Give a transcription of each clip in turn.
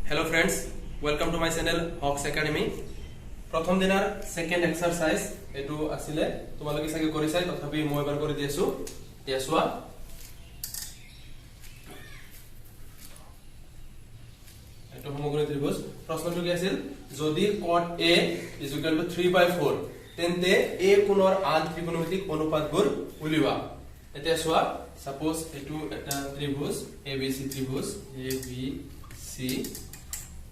Hello friends, welcome to my channel Hawks Academy. प्रथम दिनार second exercise एटू आसिले तुमालोके सागे करिसाय तथापि মই এবাৰ কৰি দিছো ইয়াসুৱা এটো সমগ্ৰ ত্ৰিভুজ প্ৰশ্নটো কি আছিল যদি cot A = 3/4 তেন্তে A কোণৰ আন ত্ৰিকোণমিতিক অনুপাতবোৰ উলিওৱা এতিয়া চোৱা সাপোজ এটো এটা ত্ৰিভুজ ABC ত্ৰিভুজ ABC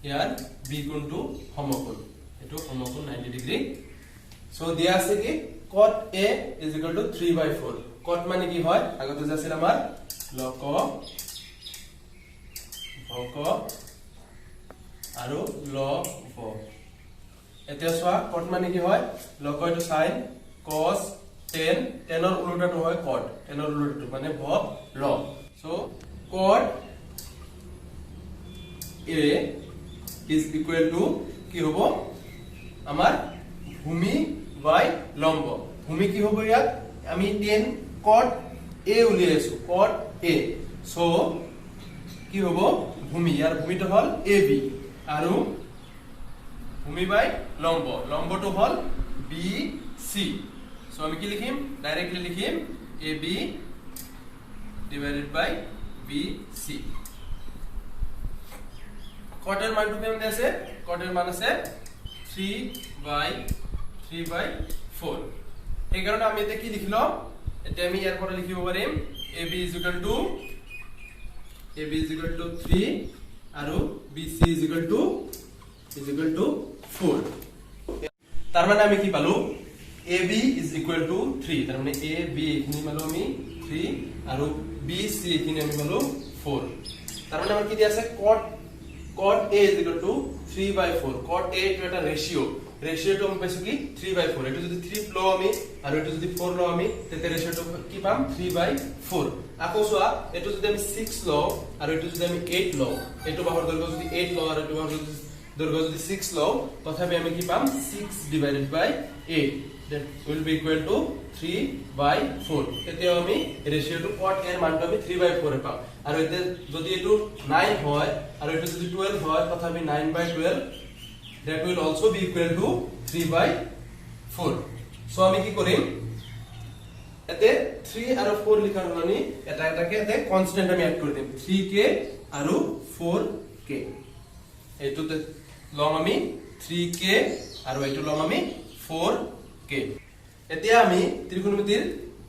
ইয়াৰ B কোণটো সমকোণ এটো সমকোণ 90 ডিগ্ৰী সো দিয়া আছে কি cot A = 3/4 cot মানে কি হয় আগতে যে আছিল আমাৰ লক ভক আৰু লব এতিয়া চোৱা cot মানে কি হয় লক এটো sin cos tan tan ৰ উল্টাটো হয় cot tan ৰ উল্টাটো মানে ভ ল so cot A is equal to কি হ'ব আমার ভূমি বাই লম্ব ভূমি কি হ'ব ইয়াত আমি 10 cot A উলিয়াইছো cot A so কি হ'ব ভূমি ইয়াৰ ভূমিটো হল AB আৰু ভূমি বাই লম্ব লম্বটো হল BC সো আমি কি লিখিম ডাইরেক্টলি লিখিম AB divided by BC cot এর মানটো কেমন আছে cot এর মান আছে 3/4 এই কারণে আমি এটা কি লিখলো এটা আমি এর পরে লিখিব পারিম AB = 3 আৰু BC = 4 তার মানে আমি কি পালো AB = 3 তার মানে AB এখানে পালো আমি 3 আৰু BC এখানে আমি পালো 4 তার মানে আমার কি দিয়া আছে cot A = 3/4 cot A to এটা রেশিও তো আমি পাইছো কি 3/4 এটা যদি 3 লো আমি আৰু এটা যদি 4 লো আমি তেতে রেশিওটো কি পাম 3/4 আকৌ সোয়া এটা যদি আমি 6 লো আৰু এটা যদি আমি 8 লো এটো বাহুৰ দৈৰ্ঘ্য যদি 8 লো আৰু এটো বাহুৰ দৈৰ্ঘ্য যদি 6 লো তথাপি আমি কি পাম 6 divided by 8 that will be equal to 3/4 এতে আমি রেশিওটো cot এর মানটো আমি 3/4 পাম আৰু এতে যদি এটো 9 হয় আৰু এটো যদি 12 হয় তথাপি 9/12 that will also be equal to 3/4 so আমি কি কৰিম এতে 3 আৰু 4 লিখাৰ হলনি এটা এটাকে এতে কনস্ট্যান্ট আমি এড কৰি দিম 3k আৰু 4k এটোতে লম আমি 3k আৰু এটো লম আমি 4k এতিয়া আমি ত্ৰিকোণমিতিৰ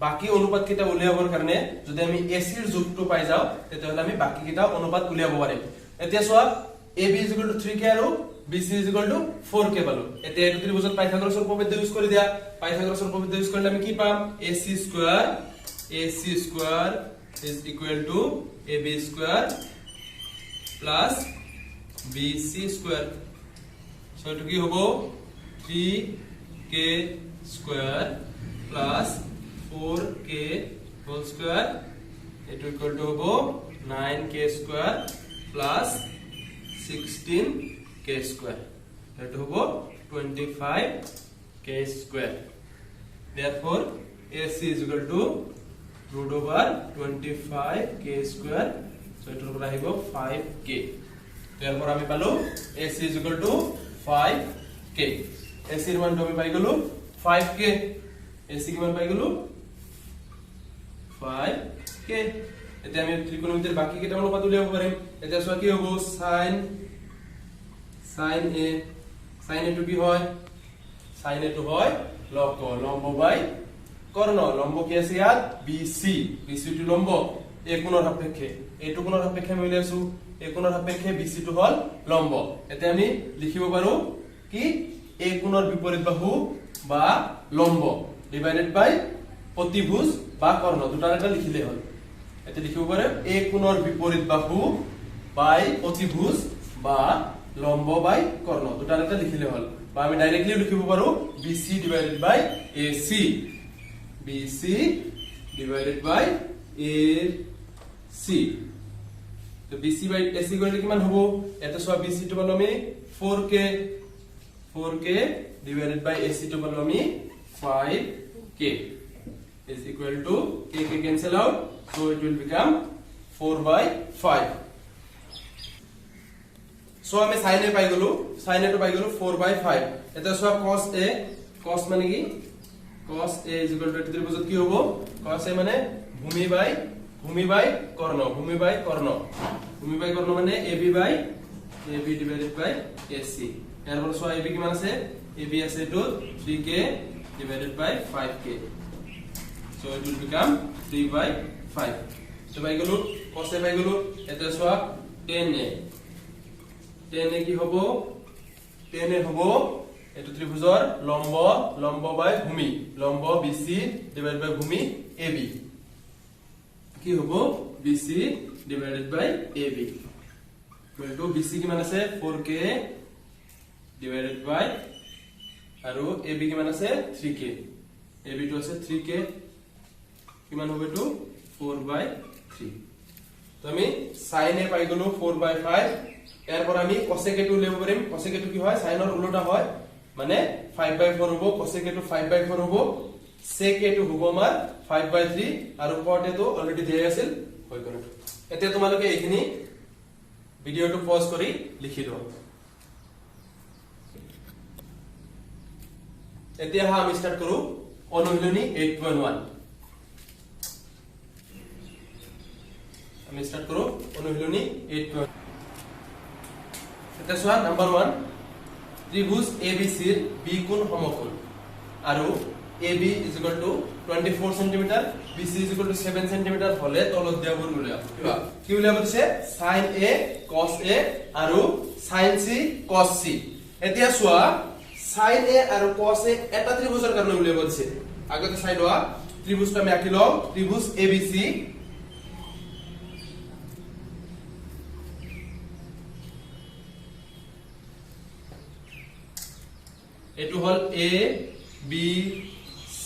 বাকি অনুপাত কিটা উলিয়াবৰ কাৰণে যদি আমি AC ৰ যোগটো পাই যাও তেতিয়াহলে আমি বাকি কিটা অনুপাত উলিয়াব পাৰিম এতিয়া চোৱা AB = 3k আৰু BC = 4k পালো এতিয়া এই ত্ৰিভুজত পাইথাগোৰাছৰ উপপাদ্য ইউজ কৰি দিয়া পাইথাগোৰাছৰ উপপাদ্য ইউজ কৰিলে আমি কি পাম AC square is equal to AB square plus BC square so এটো কি হ'ব 3k square plus 4k whole square it will equal to hobo 9k square plus 16k square that hobo 25k square therefore AC is equal to root over 25k square so it will hobo 5k therefore আমি পালো AC is equal to 5k AC এর মানটো আমি পাই গলো 5k AC কি মান পাই গলো 5k এতিয়া আমি ত্ৰিকোণমিতিৰ বাকি কেইটা অনুপাত উলিয়াব পাৰিম এতিয়া চোৱা কি হ'ব sin A to কি হয় sin A to হয় লম্ব লম্ব বাই কর্ণ লম্ব কি আছে ইয়াত BC to লম্ব A কোণৰ সাপেক্ষে এইটো কোণৰ সাপেক্ষে আমি উলিয়াইছো A কোণৰ সাপেক্ষে BC to হল লম্ব এতিয়া আমি লিখিব পাৰো কি A কোণৰ বিপৰীত বাহু বা লম্ব ডিভাইডেড বাই প্ৰতিভুজ বা কৰ্ণ দুটা এটা লিখিলে হল এতে লিখিব পাৰে A কোণৰ বিপৰীত বাহু বাই প্ৰতিভুজ বা লম্ব বাই কৰ্ণ দুটা এটা লিখিলে হল বা আমি ডাইৰেক্টলি লিখিব পাৰো BC divided by AC BC divided by AC তো BC by AC কৰিলে কিমান হ'ব এটা সোয়া BC to পালো আমি 4k divided by AC to পালো আমি 5k is equal to k cancel out so it will become 4/5 so আমি sin a পাই গলো, sin a তো পাই গলো 4/5। এটা সো cos a, cos মানে কি cos a = ত্রিভুজত কি হ'ব, cos a মানে ভূমি বাই কর্ণ, ভূমি বাই কর্ণ মানে ab divided by ac। এরপর সো ab কিমান আছে, ab আছে তো 3k divided by 5k, so it will become 3/5। তো পাই গলো cos a পাই গলো। এটা সো tan a কি হ'ব, tan a হ'ব এটো ত্ৰিভুজৰ লম্ব বাই ভূমি, লম্ব BC divided by ভূমি AB কি হ'ব, BC divided by AB equal to BC কিমান আছে 4k divided by আৰু AB কিমান আছে 3k, AB তো আছে 3k কিমান হবে তো 4/3। তো আমি sin a পাই গলো 4/5। এরপর আমি cosec a টো উলিয়াব পাৰিম। cosec a টো কি হয়, sin ৰ উল্টা হয়, মানে 5/4 হ'ব, cosec a টো 5/4 হ'ব, sec a টো হ'ব আমাৰ 5/3 আৰু cot a টো অলৰেডি দিয়া আছিল হৈ গ'ল। এতিয়া তোমালোকে এইখিনি ভিডিওটো পজ কৰি লিখি দিও। এতিয়া আমি স্টাৰ্ট কৰো অনুশীলনী 8.1। আমি স্টাৰ্ট কৰো অনুশীলনী 8.1। এটা সোয়া নাম্বাৰ 1, ত্ৰিভুজ ABC ৰ B কোণ সমকোণ আৰু AB = 24 cm, BC = 7 cm হলে তলত দিয়াবোৰ উলিয়াব। কি উলিয়াব দিছে, sin A cos A আৰু sin C cos C। এতিয়া সোয়া sin A আৰু cos A এটা ত্ৰিভুজৰ কাৰণে উলিয়াব দিছে। আগতে চাই লোৱা ত্ৰিভুজটো আমি আঁকি লওঁ, ত্ৰিভুজ ABC এটো হল A B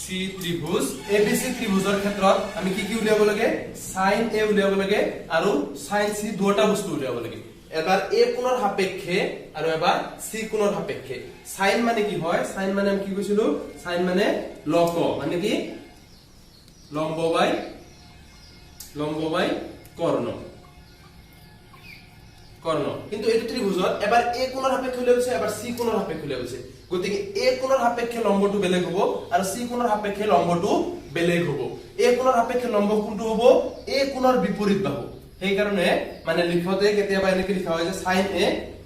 C ত্ৰিভুজ। ABC ত্ৰিভুজৰ ক্ষেত্ৰত আমি কি উলিয়াব লাগে, sin A উলিয়াব লাগে আৰু sin C দুটা বস্তু উলিয়াব লাগে। এবাৰ A কোণৰ সাপেক্ষে আৰু এবাৰ C কোণৰ সাপেক্ষে। sin মানে কি হয়, sin মানে আমি কি কৈছিলো, sin মানে লক মানে কি লম্ব বাই কর্ণ। কিন্তু এই ত্রিভুজত এবাৰ A কোণৰ সাপেক্ষে উলিয়াইছে, এবাৰ C কোণৰ সাপেক্ষে উলিয়াইছে। গতিকে A কোণৰ সাপেক্ষে লম্বটো বেলেগ হ'ব আৰু C কোণৰ সাপেক্ষে লম্বটো বেলেগ হ'ব। A কোণৰ সাপেক্ষে লম্ব কোনটো হ'ব, A কোণৰ বিপৰীত বাহু। সেই কাৰণে মানে লিখতে কেতিয়াবা এনেকৈ লিখা হয় যে sin A,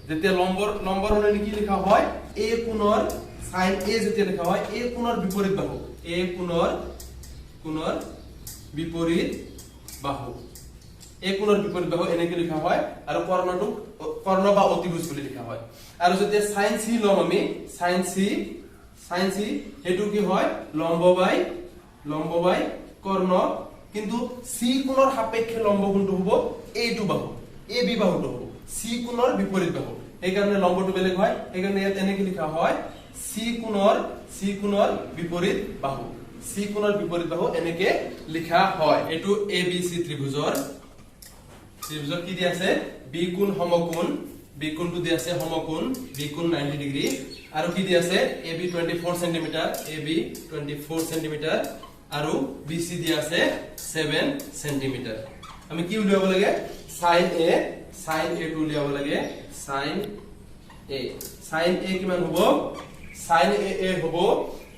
যেতিয়া লম্বৰ হলে কি লিখা হয়, A কোণৰ sin A যেতিয়া লিখা হয় A কোণৰ বিপৰীত বাহু, A কোণৰ বিপৰীত বাহু, A কোণৰ বিপৰীত বাহু এনেকৈ লিখা হয় আৰু কৰ্ণ বা অতিভুজ বুলি লিখা হয়। আৰু যেতিয়া sin C লম আমি, sin C হেতু কি হয়, লম্ব বাই কর্ণ। কিন্তু C কোণৰ সাপেক্ষে লম্ব কোনটো হ'ব, এইটো বাহু, AB বাহুটো হ'ব, C কোণৰ বিপৰীত বাহু। এই কাৰণে লম্বটো বেলেগ হয়। এই কাৰণে ইয়াত এনেকৈ লিখা হয় C কোণৰ বিপৰীত বাহু, C কোণৰ বিপৰীত বাহু এনেকৈ লিখা হয়। এটো ABC ত্ৰিভুজৰ কি দিয়া আছে, B কোণ সমকোণ, B কোণটো দিয়া আছে সমকোণ, B কোণ 90 ডিগ্ৰী আৰু কি দিয়া আছে AB 24 cm, AB 24 cm আৰু BC দিয়া আছে 7 cm। আমি কি উলিয়াব লাগে, sin A টো উলিয়াব লাগে, sin A কিমান হ'ব, sin A হ'ব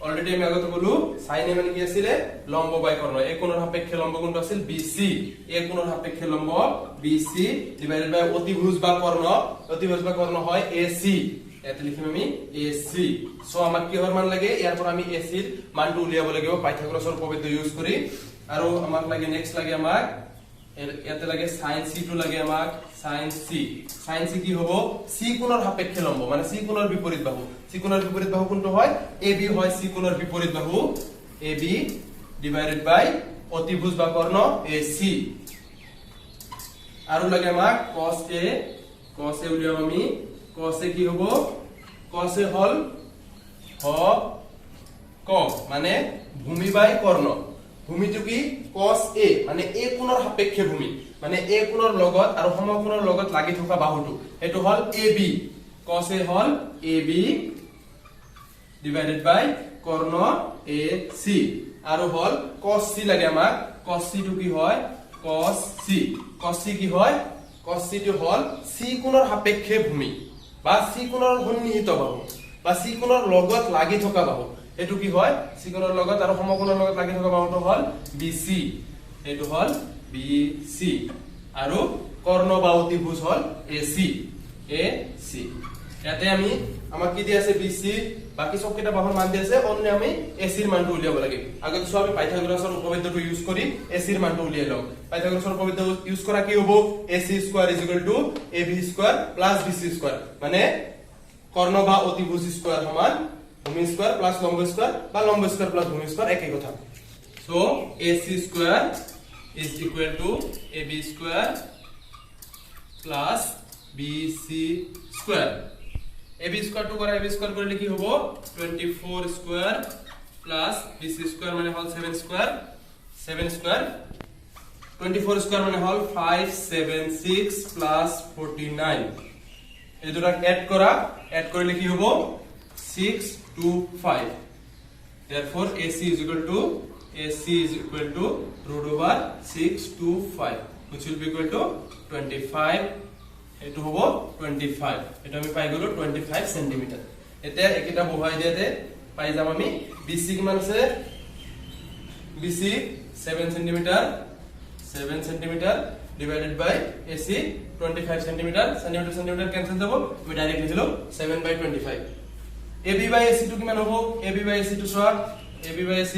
অলৰেডি আমি আগতে বলো sin A মানে কি আছিল, লম্ব বাই কর্ণ। A কোণৰ সাপেক্ষে লম্ব কোনটো আছিল BC, A কোণৰ সাপেক্ষে লম্ব BC ডিভাইডেড বাই অতিভুজ বা কৰ্ণ হয় AC। এতে লিখিম আমি AC। সো আমাক কিহৰ মান লাগে, ইয়াৰ পৰা আমি AC ৰ মানটো উলিয়াব লাগিব পাইথাগোৰাছৰ উপপাদ্য ইউজ কৰি। আৰু আমাক লাগে নেক্সট লাগে আমাক ইয়াতে লাগে sin C টো লাগে আমাক, sin C কি হ'ব, C কোণৰ সাপেক্ষে লম্ব মানে C কোণৰ বিপৰীত বাহু। C কোণৰ বিপৰীত বাহু কোনটো হয়, AB হয় C কোণৰ বিপৰীত বাহু, AB ডিভাইডেড বাই অতিভুজ বা কৰ্ণ AC। আৰু লাগে আমাক cos A উলিয়াম আমি। cos A কি হ'ব, cos A হল মানে ভূমি বাই কর্ণ। ভূমিটো কি cos A মানে A কোণৰ সাপেক্ষে ভূমি, মানে A কোণৰ লগত আৰু সমকোণৰ লগত লাগি থকা বাহুটো, এটো হল AB। cos A হল AB ডিভাইডেড বাই কর্ণ AC আৰু হল cos C লাগে আমাক। cos C টো কি হয়, cos C কি হয়, cos C টো হল C কোণৰ সাপেক্ষে ভূমি। বা সি কোণৰ সন্নিহিত বাহু বা সি কোণৰ লগত লাগি থকা বাহু এটো কি হয় সি কোণৰ লগত আৰু সমকোণৰ লগত লাগি থকা বাহুটো হল BC এটো হল BC আৰু কৰ্ণ বা অতিভুজ হল AC ইয়াতে আমি আমাক কি দি আছে BC বাকি সব কেটা বাহুৰ মান দি আছে অনলি আমি AC ৰ মানটো উলিয়াব লাগে আগতে সব আমি পাইথাগোৰাছৰ উপপাদ্যটো ইউজ কৰি AC ৰ মানটো উলিয়াই লম পাইথাগোৰাছৰ উপপাদ্য ইউজ কৰা কি হ'ব AC square AB square BC square মানে কৰ্ণ বা অতিভুজ স্কয়াৰ সমান ভূমি স্কয়াৰ লম্ব স্কয়াৰ বা লম্ব স্কয়াৰ ভূমি স্কয়াৰ একেই কথা so AC square is equal to AB square plus BC square AB square to AB square করলে কি হবো 24 square plus BC square মানে হল 7 square 24 square মানে হল 576 plus 49 এই দুটো এড করলে কি হবো 625 therefore AC is equal to root over 625 which will be equal to 25 এটো হবো 25 এটা আমি পাই গলো 25 সেমি এতিয়া একিটা বহাই দিয়াতে পাই যাম আমি BC কিমান আছে BC 7 semi divided by AC 25 semi cancel যাব আমি ডাইরেক্ট লিখিলো 7/25 AB by AC টু কিমান হবো AB by AC টু সোয়া AB by AC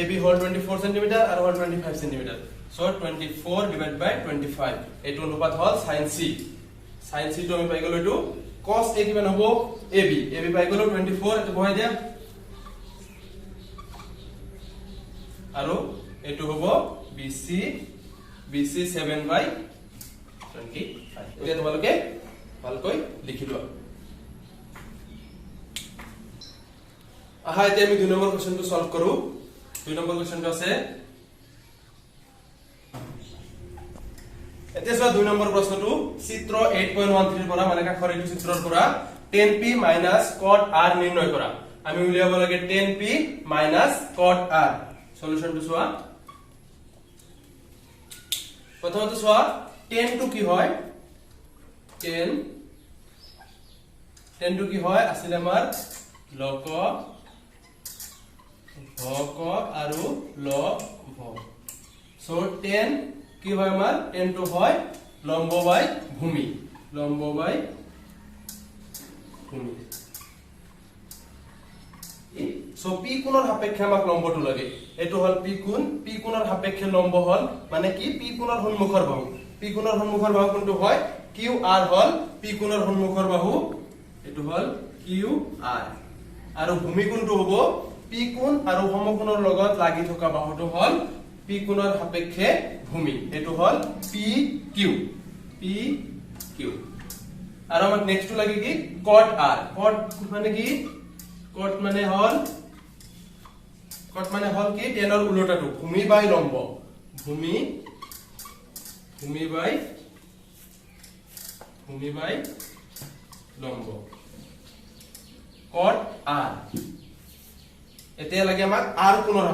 AB হল 24 সেমি আর হল 25 সেমি so 24 divided by 25 এটো অনুপাত হল sin C তো আমি পাই গলো এটো cos A কিমান হবো AB পাই গলো 24 এটো বহাই দিয়া আৰু এটো হবো BC 7/25 এতিয়া তোমালোকে ভালকৈ লিখি লোৱা আহা এতিয়া আমি 2 নম্বৰ কোৱেশ্চনটো সলভ কৰো 2 নম্বৰ কোৱেশ্চনটো আছে এতিয়া চোৱা 2 নম্বৰ প্ৰশ্নটো চিত্ৰ 8.13 পৰা মানে কাখৰ এইটো চিত্ৰৰ পৰা 10p cot r নিৰ্ণয় কৰা আমি উলিয়াব লাগে 10p cot r সলিউশনটো চোৱা প্ৰথমতে চোৱা 10 টু কি হয় 10 টু কি হয় আছিল আমাৰ লক ভক আৰু লভ সো 10 কি হয় আমাৰ 10 টু হয় লম্ব বাই ভূমি সো p কোণৰ সাপেক্ষে আমাক লম্বটো লাগে এটো হল p কোণৰ সাপেক্ষে লম্ব হল মানে কি p কোণৰ সন্মুখৰ বাহু কোনটো হয় QR হল p কোণৰ সন্মুখৰ বাহু এটো হল QR আৰু ভূমি কোণটো হ'ব p কোণ আৰু সমকোণৰ লগত লাগি থকা বাহুটো হল p কোণৰ সাপেক্ষে ভূমি এটো হল PQ আৰু আমাক নেক্সট লাগে কি cot r cot মানে কি cot মানে হল কি 10 ৰ উল্টাটো ভূমি বাই লম্ব ভূমি বাই লম্ব cot r এতিয়া লাগে আমাক r কোণৰ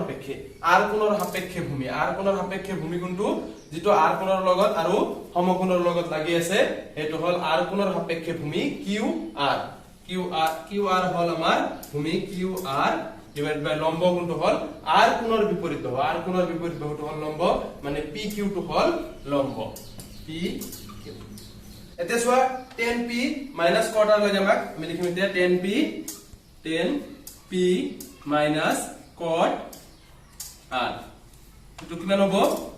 সাপেক্ষে ভূমি কোনটো যেটো r কোণৰ লগত আৰু সমকোণৰ লগত লাগি আছে এটো হল r কোণৰ সাপেক্ষে ভূমি QR হল আমাৰ ভূমি QR ডিভাইড বাই লম্ব কোনটো হল r কোণৰ বিপৰীত বাহুটো হল লম্ব মানে PQ টু হল লম্ব PQ এতিয়া চোৱা 10p cot r লাগে আমাক আমি লিখিম এতিয়া 10p cot r এটো কিমান হ'ব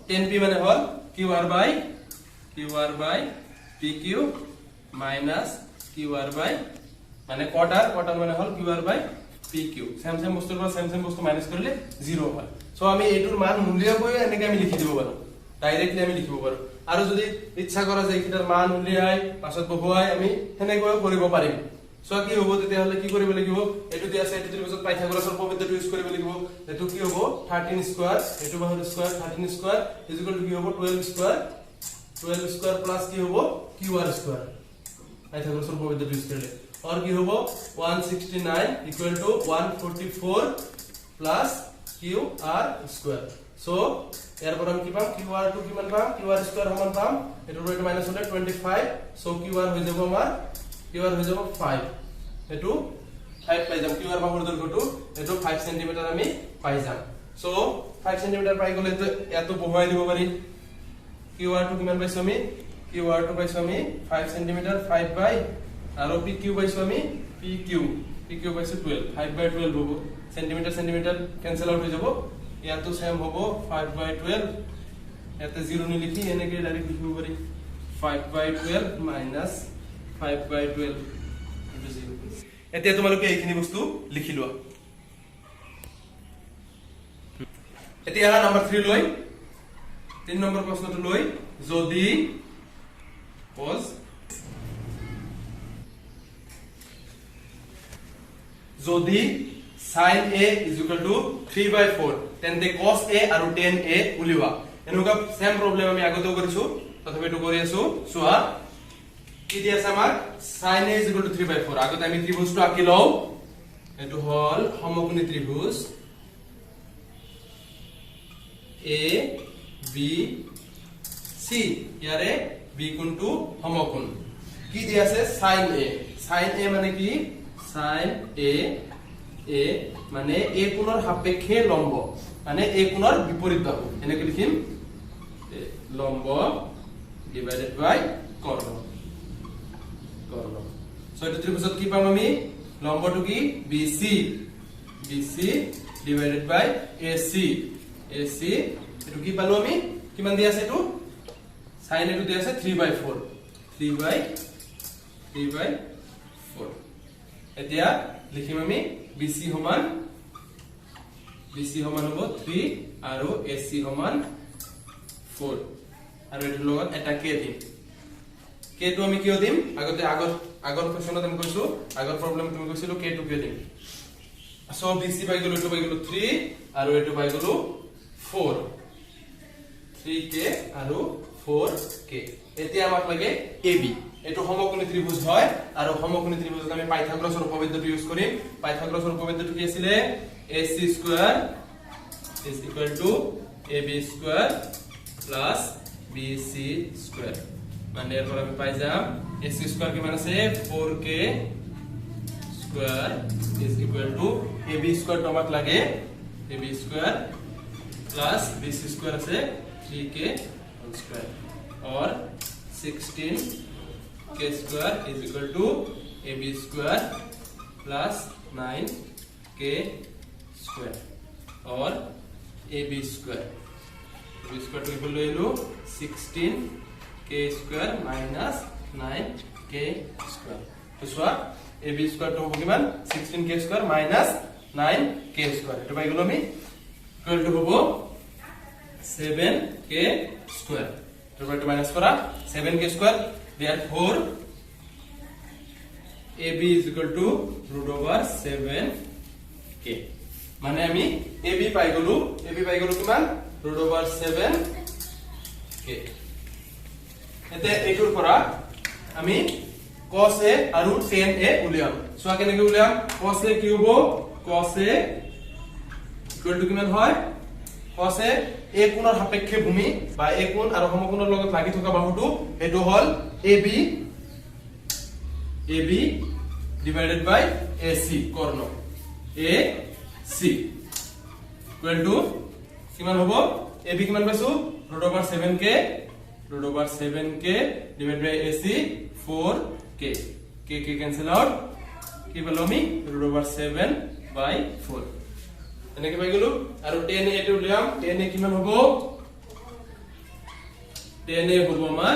10p মানে হল QR by PQ QR by মানে cot r মানে হল QR by PQ সেম বস্তুৰ পৰা সেম বস্তু মাইনাস কৰিলে 0 হয় সো আমি এটোৰ মান মূল্যকৈ এনেকৈ আমি লিখি দিব পাৰো ডাইৰেক্টলি আমি লিখিব পাৰো আৰু যদি ইচ্ছা কৰা যায় কিটাৰ মান উলিয়াই পাছত বহুৱাই আমি হেনেকৈ কৰিব পাৰিম সো কি হ'ব তেতিয়া হলে কি কৰিব লাগিব এটো দি আছে এটো পিছত পাইথাগোৰাছৰ উপপাদ্যটো ইউজ কৰিব লাগিব এটো কি হ'ব 13 স্কয়াৰ এটো বাহুৰ square 13 square is equal to কি হ'ব 12 স্কয়াৰ প্লাস কি হ'ব QR স্কয়াৰ পাইথাগোৰাছৰ উপপাদ্যটো ইউজ কৰিলে और কি হবো 169 equal to 144 plus QR square so ইয়াৰ পৰা আমি কি পাম QR টু কিমান পাম QR square সমান পাম এটো ৰেট মাইনাস হলে 25 so QR হৈ যাব আমাৰ কিউআৰ হৈ যাব 5 এটো 5 পাই যাম কিউআৰ বাহুৰ দৈৰ্ঘ্যটো এটো 5 সেমি আমি পাই যাম সো 5 সেমি পাই গলে তো এত বহুৱাই দিব পাৰি কিউআৰ টো কিমান পাইছো আমি কিউআৰ টো পাইছো আমি 5 সেমি 5 বাই আৰু পিকিউ পাইছো আমি পিকিউ পাইছো 12 5 বাই 12 হ'ব সেন্টিমিটার ক্যান্সেল আউট হৈ যাব ইয়াতো সেম হ'ব 5 বাই 12 ইয়াতে 0 নি লিখি এনেকে ডাইৰেক্ট লিখিব পাৰি 5 বাই 12 মাইনাস 5 বাই 12 ইনটু 0 এতিয়া তোমালোকে এইখিনি বস্তু লিখি লোৱা এতিয়া নম্বৰ 3 লৈ 3 নম্বৰ প্ৰশ্নটো লৈ যদি পজ যদি sin a is equal to 3 by 4 তেন্তে cos a আৰু tan a উলিওৱা এনেকুৱা সেম প্ৰবলেম আমি আগতেও কৰিছো তথাপি এটো কৰি আছো সোৱা কি দি আছে আমাৰ sin a is equal to 3 by 4 আগতে আমি ত্ৰিভুজটো আঁকি লও এটো হল সমকোণী ত্ৰিভুজ a b c ইয়াৰে b কোণটো সমকোণ কি দি আছে sin a মানে কি sin a মানে a কোণৰ সাপেক্ষে লম্ব মানে a কোণৰ বিপৰীত বাহু এনেকৈ লিখিম লম্ব ডিভাইডেড বাই কৰ্ণ সো এটা ত্রিভুজত কি পাম আমি লম্বটো কি BC ডিভাইডেড বাই AC এটো কি পালো আমি কিমান দি আছে এটো sin এটো দি আছে 3 by 4 এতিয়া লিখিম আমি BC সমান হ'ব 3 আৰু AC সমান 4 আৰু এটো লগত এটা k দিম k টো আমি কিয় দিম আগতে আগৰ কোৱেশ্চনত আমি কৈছো আগৰ প্ৰবলেম তুমি কৈছিলো k টো কিয় দিম সো BC পাই গলো এটো পাই গলো 3 আৰু এটো পাই গলো 4 3k আৰু 4k এতিয়া আমাক লাগে AB এটো সমকোণী ত্ৰিভুজ হয় আৰু সমকোণী ত্ৰিভুজত আমি পাইথাগোৰাছৰ উপপাদ্যটো ইউজ কৰিম পাইথাগোৰাছৰ উপপাদ্যটো কি আছিল AC square is equal to AB square plus BC square মানে এর পর আমি পাই যাম AC স্কয়ার কিমান আছে 4k square is equal to AB square তো আমাক লাগে AB square plus BC square আছে 3k স্কয়ার और 16k square is equal to AB square plus 9k square और AB square to equal to 16k square minus 9k square तो सोआ AB square to होबो किमान 16k square minus 9k square एतो पाइ गलो আমি equal to होबो 7k square तो minus करा 7k square therefore AB is equal to root over 7k মানে আমি AB পাই গলো কিমান root over 7k এতে এইটোৰ পৰা আমি cos a আৰু tan a উলিয়াম সোয়া কেনেকৈ উলিয়াম cos a কি হ'ব cos a equal to কিমান হয় cos a a কোণৰ সাপেক্ষে ভূমি বা a কোণ আৰু সমকোণৰ লগত লাগি থকা বাহুটো এটো হল AB divided by AC Karna AC equal to কিমান হ'ব AB কিমান পাইছো root over 7k divided by AC 4k k cancel out কি পালো আমি root over 7 by 4 এনেকে পাই গলো আৰু 10 a টো উলিয়াম 10 a কিমান হ'ব 10 a হ'ব আমাৰ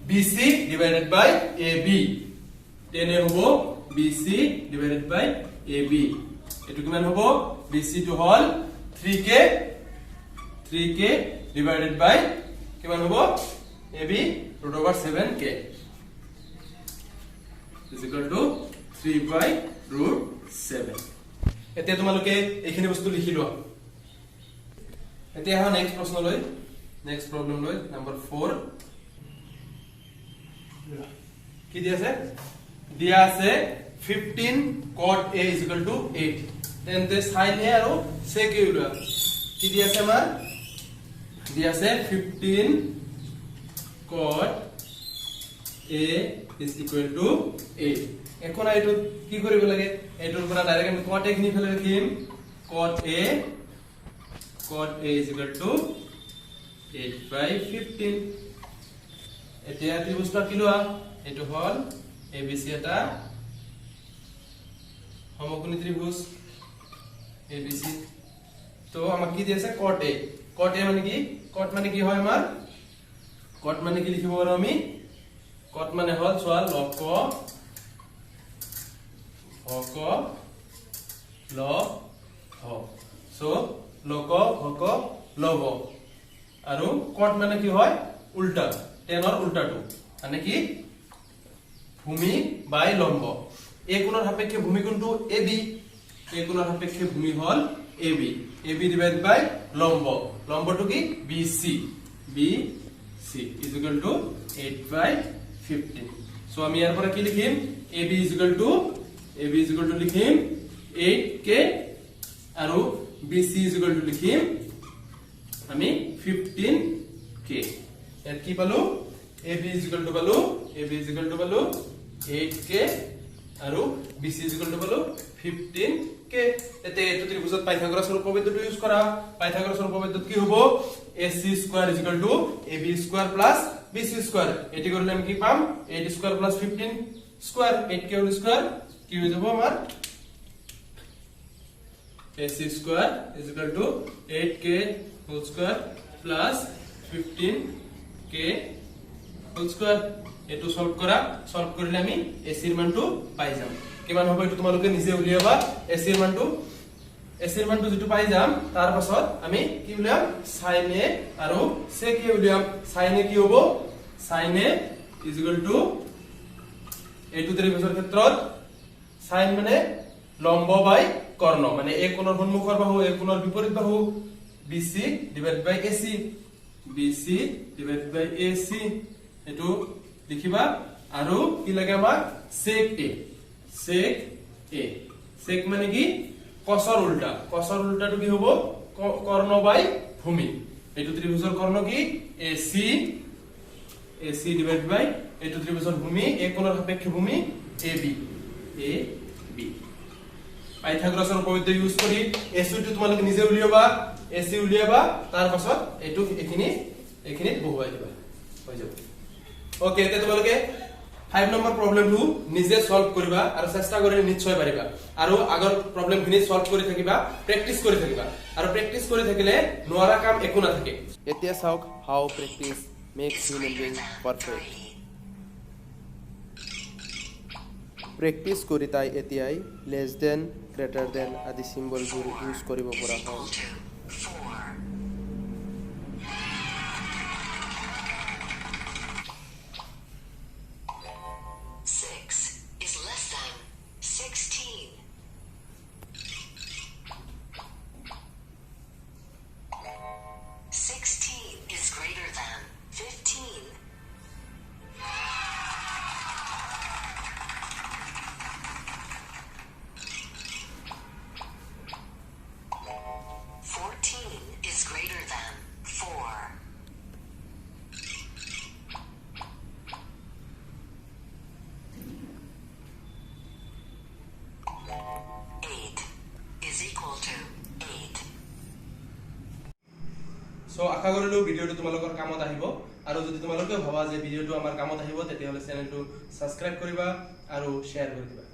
BC divided by AB 10 a হ'ব BC divided by AB এটো কিমান হ'ব BC টো হল 3k divided by কিমান হ'ব AB root over 7k is equal to 3 by root 7 এতিয়া তোমালোকে এইখিনি বস্তু লিখি লোৱা এতিয়া হা নেক্সট প্ৰবলেম লৈ নম্বৰ 4 কি দিয়া আছে 15 cot a is equal to 8 then the sin a আৰু sec a উলিয়া কি দিয়া আছে আমাৰ দিয়া আছে 15 cot a is equal to 8 এখন এইটো কি কৰিব লাগে এইটোৰ পৰা ডাইৰেক্ট আমি cot a কিনি ফেলে লিখিম cot a is equal to 8/15 এতিয়া ত্ৰিভুজটা কি লোৱা এইটো হল abc এটা সমকোণী ত্রিভুজ ABC তো আমাক কি দিয়েছে cot a মানে কি cot মানে কি হয় আমাৰ cot মানে কি লিখিব পাৰো আমি cot মানে হল চোৱা লক হক ল হ সো লক হক লব আৰু cot মানে কি হয় উল্টা tan ৰ উল্টাটো মানে কি ভূমি বাই লম্ব a কোণৰ সাপেক্ষে ভূমি কোণটো AB a কোণৰ সাপেক্ষে ভূমি হল AB ডিভাইড বাই লম্ব লম্বটো কি BC is equal to 8/15 so আমি ইয়াৰ পৰা কি লিখিম AB is equal to লিখিম 8k আৰু BC is equal to লিখিম আমি 15k ইয়াত কি পালো AB is equal to পালো 8k আৰু BC is equal to পালো 15k এতে এটো ত্ৰিভুজত পাইথাগোৰাসৰ উপপাদ্যটো ইউজ কৰা পাইথাগোৰাসৰ উপপাদ্যত কি হ'ব AC square is equal to AB square plus BC square এটি কৰিলে আমি কি পাম 8 square plus 15 square 8k whole square কি হৈ যাব আমাৰ AC square is equal to 8k whole square plus 15k whole square এটো সলভ কৰিলে আমি AC ৰ মানটো পাই যাম কিমান হ'ব এটো তোমালোকে নিজে উলিয়াবা AC ৰ মানটো যেটো পাই যাম তাৰ পাছত আমি কি উলিয়াম sin a আৰু sec a উলিয়াম sin a কি হ'ব sin a is equal to এটো ত্ৰিভুজৰ ক্ষেত্ৰত sin মানে লম্ব বাই কৰ্ণ মানে a কোণৰ সন্মুখৰ বাহু a কোণৰ বিপৰীত বাহু BC divided by AC এটো লিখিবা আৰু কি লাগে আমাক sec a মানে কি cosৰ উল্টাটো কি হ'ব কৰ্ণ বাই ভূমি এটো ত্ৰিভুজৰ কৰ্ণ কি AC divided by এটো ত্ৰিভুজৰ ভূমি a কোণৰ সাপেক্ষে ভূমি AB পাইথাগোৰাসৰ উপপাদ্য ইউজ কৰি AC টো তোমালোকে নিজে উলিয়াবা AC উলিয়াবা তাৰ পাছত এটো এখিনি বহুৱাই দিবা হৈ যাব ওকে তে তোমালোকে 5 নম্বৰ প্ৰবলেমটো নিজে সলভ কৰিবা আৰু চেষ্টা কৰি নিশ্চয় পাৰিবা আৰু আগৰ প্ৰবলেমখিনি সলভ কৰি থাকিবা প্ৰেক্টিস কৰি থাকিবা আৰু প্ৰেক্টিস কৰি থাকিলে নোৱাৰা কাম একো নাথাকে এতিয়া চাওক how practice makes human being perfect practice কৰি তাই এতিয়াই লেস দেন গ্ৰেটাৰ দেন আদি সিম্বলবোৰ ইউজ কৰিব পৰা হ'ল সো আশা কৰিলো ভিডিওটো তোমালোকৰ কামত আহিব আৰু যদি তোমালোকে ভাবা যে ভিডিওটো আমাৰ কামত আহিব তেতিয়াহলে চেনেলটো সাবস্ক্ৰাইব কৰিবা আৰু শেয়াৰ কৰি দিবা